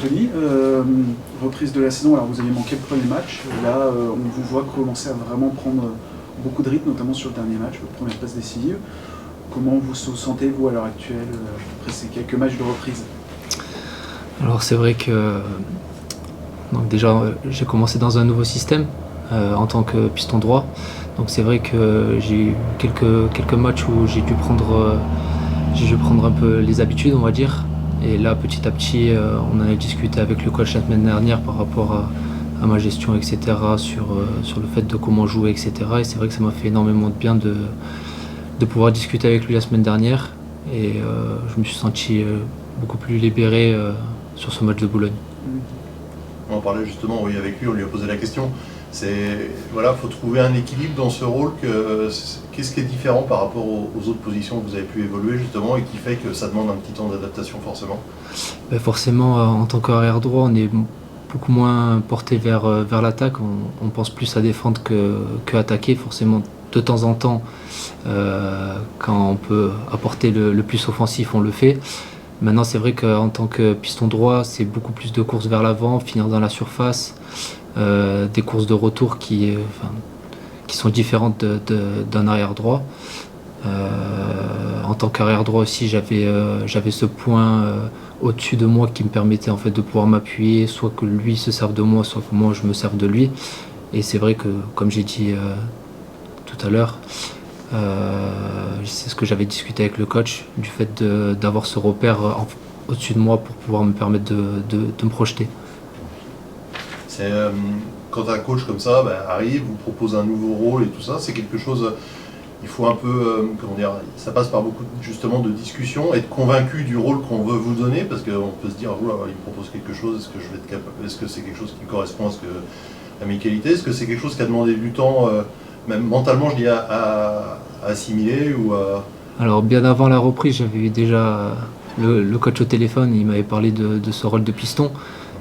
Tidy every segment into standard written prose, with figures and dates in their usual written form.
Anthony, reprise de la saison, alors vous avez manqué le premier match, là on vous voit commencer à vraiment prendre beaucoup de rythme, notamment sur le dernier match, votre première passe décisive. Comment vous vous sentez vous à l'heure actuelle, après ces quelques matchs de reprise? Alors c'est vrai que donc déjà j'ai commencé dans un nouveau système en tant que piston droit. Donc c'est vrai que j'ai eu quelques matchs où j'ai dû prendre un peu les habitudes, on va dire. Et là, petit à petit, on en a discuté avec le coach la semaine dernière par rapport à ma gestion, etc., sur le fait de comment jouer, etc. Et c'est vrai que ça m'a fait énormément de bien de pouvoir discuter avec lui la semaine dernière. Et je me suis senti beaucoup plus libéré sur ce match de Boulogne. On en parlait justement, oui, avec lui, on lui a posé la question. Faut trouver un équilibre dans ce rôle. Qu'est-ce qui est différent par rapport aux autres positions que vous avez pu évoluer justement et qui fait que ça demande un petit temps d'adaptation forcément? Forcément, en tant qu'arrière droit, on est beaucoup moins porté vers l'attaque. On pense plus à défendre que attaquer. Forcément, de temps en temps, quand on peut apporter le plus offensif, on le fait. Maintenant, c'est vrai qu'en tant que piston droit, c'est beaucoup plus de courses vers l'avant, finir dans la surface. Des courses de retour qui sont différentes d'un arrière droit. En tant qu'arrière droit aussi, j'avais ce point au-dessus de moi qui me permettait en fait de pouvoir m'appuyer, soit que lui se serve de moi, soit que moi je me serve de lui. Et c'est vrai que, comme j'ai dit tout à l'heure, c'est ce que j'avais discuté avec le coach, du fait d'avoir ce repère au-dessus de moi pour pouvoir me permettre de me projeter. C'est quand un coach comme ça arrive, vous propose un nouveau rôle et tout ça, c'est quelque chose, il faut un peu, ça passe par beaucoup justement de discussions, être convaincu du rôle qu'on veut vous donner, parce qu'on peut se dire, il me propose quelque chose, est-ce que je vais être capable, est-ce que c'est quelque chose qui correspond à mes qualités, est-ce que c'est quelque chose qui a demandé du temps, même mentalement je dis à assimiler ou à... Alors bien avant la reprise, j'avais eu déjà le coach au téléphone, il m'avait parlé de ce rôle de piston.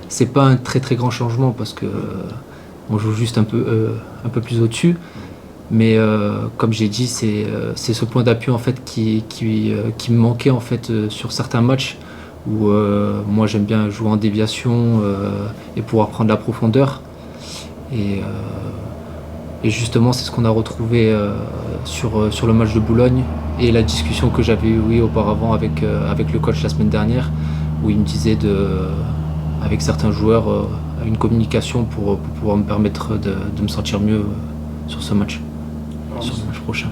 C'est pas un très très grand changement parce que on joue juste un peu plus au-dessus. Mais comme j'ai dit, c'est ce point d'appui en fait qui me manquait en fait sur certains matchs où moi j'aime bien jouer en déviation et pouvoir prendre la profondeur. Et justement, c'est ce qu'on a retrouvé sur le match de Boulogne et la discussion que j'avais eue auparavant avec le coach la semaine dernière, où il me disait avec certains joueurs, une communication pour pouvoir me permettre de me sentir mieux sur ce match, sur le match prochain.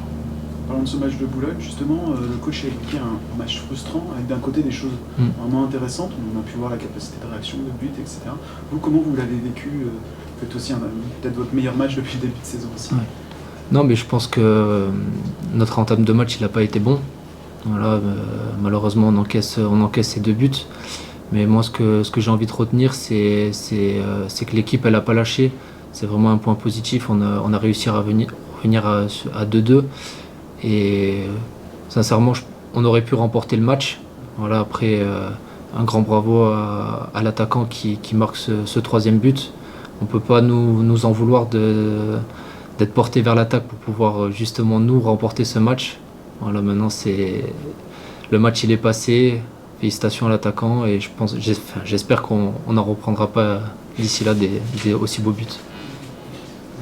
Parlant de ce match de Boulogne, justement, le coach a évoqué un match frustrant, avec d'un côté des choses vraiment intéressantes, on a pu voir la capacité de réaction, de but, etc. Vous, comment vous l'avez vécu? Faites aussi peut-être votre meilleur match depuis le début de saison aussi. Ouais. Non, mais je pense que notre entame de match, il n'a pas été bon. Voilà, malheureusement, on encaisse ces 2 buts. Mais moi, ce que j'ai envie de retenir, c'est que l'équipe, elle n'a pas lâché. C'est vraiment un point positif. On a réussi à revenir à 2-2. Et sincèrement, on aurait pu remporter le match. Voilà, après, un grand bravo à l'attaquant qui marque ce 3e but. On ne peut pas nous en vouloir d'être porté vers l'attaque pour pouvoir justement nous remporter ce match. Voilà, maintenant, le match il est passé. Félicitations à l'attaquant et j'espère qu'on n'en reprendra pas d'ici là des aussi beaux buts.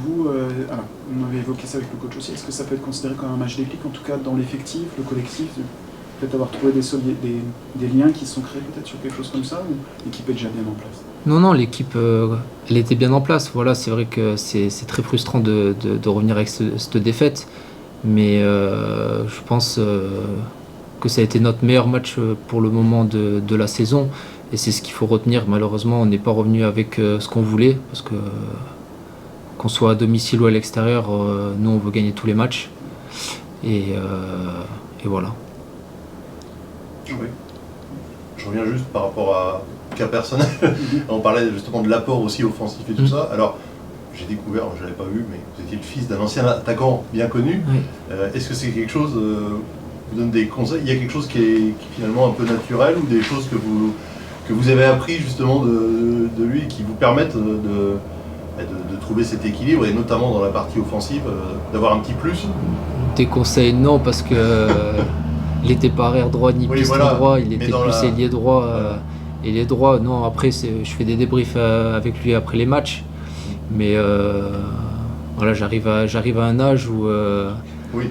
Vous, on avait évoqué ça avec le coach aussi, est-ce que ça peut être considéré comme un match déclic, en tout cas dans l'effectif, le collectif, peut-être avoir trouvé des liens qui se sont créés peut-être sur quelque chose comme ça, ou l'équipe est déjà bien en place? Non, l'équipe elle était bien en place. Voilà, c'est vrai que c'est très frustrant de revenir avec cette défaite, mais je pense que ça a été notre meilleur match pour le moment de la saison et c'est ce qu'il faut retenir. Malheureusement, on n'est pas revenu avec ce qu'on voulait parce que qu'on soit à domicile ou à l'extérieur, nous on veut gagner tous les matchs et voilà. Oui. Je reviens juste par rapport à cas personnel. On parlait justement de l'apport aussi offensif et tout ça. Alors j'ai découvert, je ne l'avais pas vu, mais vous étiez le fils d'un ancien attaquant bien connu. Oui. Est-ce que c'est quelque chose vous donne des conseils? Il y a quelque chose qui est finalement un peu naturel ou des choses que vous avez appris justement de lui et qui vous permettent de trouver cet équilibre et notamment dans la partie offensive, d'avoir un petit plus? Des conseils, non, parce que il n'était pas arrière droit ni piston droit, il était plus ailier droit. Et il est droit. Non, après, je fais des débriefs avec lui après les matchs. Mais voilà, j'arrive à un âge où, Oui.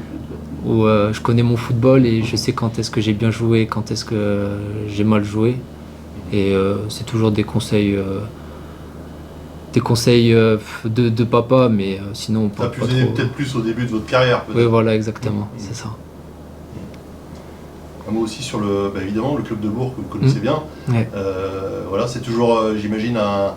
où je connais mon football et je sais quand est-ce que j'ai bien joué, quand est-ce que j'ai mal joué. Et c'est toujours des conseils de papa, mais sinon T'as pas trop. peut-être plus au début de votre carrière, peut-être. Oui, voilà, exactement, c'est ça. Un mot aussi sur évidemment le club de Bourg que vous connaissez bien. Ouais. Voilà, c'est toujours, j'imagine, un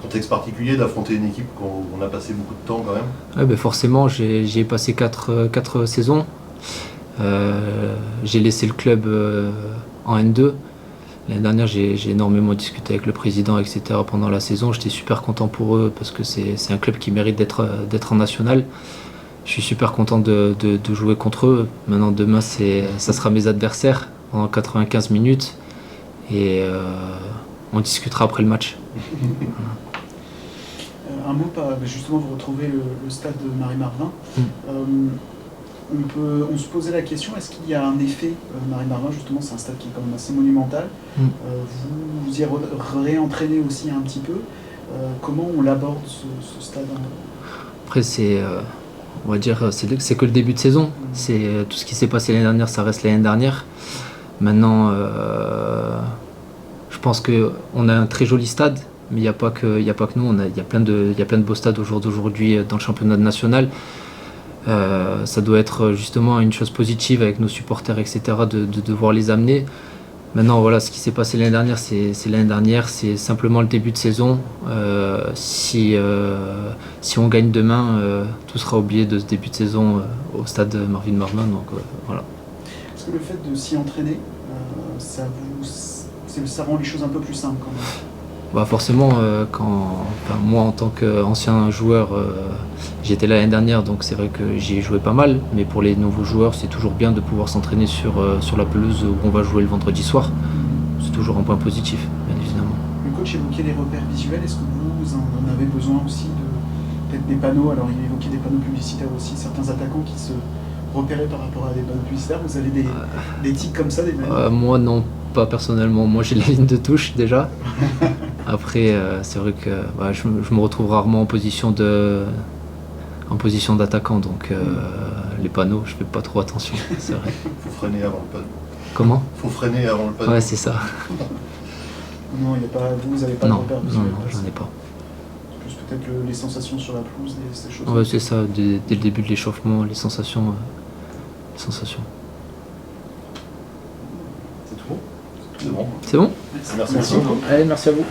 contexte particulier d'affronter une équipe qu'on a passé beaucoup de temps quand même. Ouais, ben forcément, j'y ai passé 4 saisons. J'ai laissé le club en N2. L'année dernière, j'ai énormément discuté avec le président, etc. pendant la saison. J'étais super content pour eux parce que c'est un club qui mérite d'être en national. Je suis super content de jouer contre eux. Maintenant, demain, ça sera mes adversaires pendant 95 minutes. Et on discutera après le match. Un mot, justement, vous retrouvez le stade de Marie-Marvin. On se posait la question, est-ce qu'il y a un effet Marie-Marvin, justement, c'est un stade qui est quand même assez monumental. Vous y réentraînez aussi un petit peu. Comment on l'aborde ce stade? Après, on va dire, c'est que le début de saison. C'est tout ce qui s'est passé l'année dernière, ça reste l'année dernière. Maintenant, je pense qu'on a un très joli stade, mais il n'y a pas que nous. Il y a plein de beaux stades au jour d'aujourd'hui dans le championnat national. Ça doit être justement une chose positive avec nos supporters, etc., de devoir les amener. Maintenant, voilà, ce qui s'est passé l'année dernière, c'est l'année dernière, c'est simplement le début de saison. Si on gagne demain, tout sera oublié de ce début de saison au stade Marvin Marvin. Donc voilà. Est-ce que le fait de s'y entraîner, ça rend les choses un peu plus simples quand même? Bah forcément, moi en tant qu'ancien joueur, j'étais là l'année dernière, donc c'est vrai que j'y ai joué pas mal. Mais pour les nouveaux joueurs, c'est toujours bien de pouvoir s'entraîner sur la pelouse où on va jouer le vendredi soir. C'est toujours un point positif, bien évidemment. Le coach évoquait les repères visuels. Est-ce que vous en avez besoin aussi peut-être des panneaux? Alors il évoquait des panneaux publicitaires aussi, certains attaquants qui se repéraient par rapport à des panneaux publicitaires. Vous avez des tics comme ça, des moi non, pas personnellement. Moi j'ai la ligne de touche déjà. Après, c'est vrai que je me retrouve rarement en position d'attaquant, donc les panneaux, je fais pas trop attention, c'est vrai. Faut freiner avant le panneau. Comment? Faut freiner avant le panneau. Ouais, c'est ça. Non, vous n'avez pas de repères visuels? Non, j'en ai pas. Plus peut-être les sensations sur la pelouse, ces choses. Ouais, c'est ça, dès le début de l'échauffement, les sensations. C'est tout bon? C'est bon. C'est bon? Merci beaucoup. Allez, merci à vous.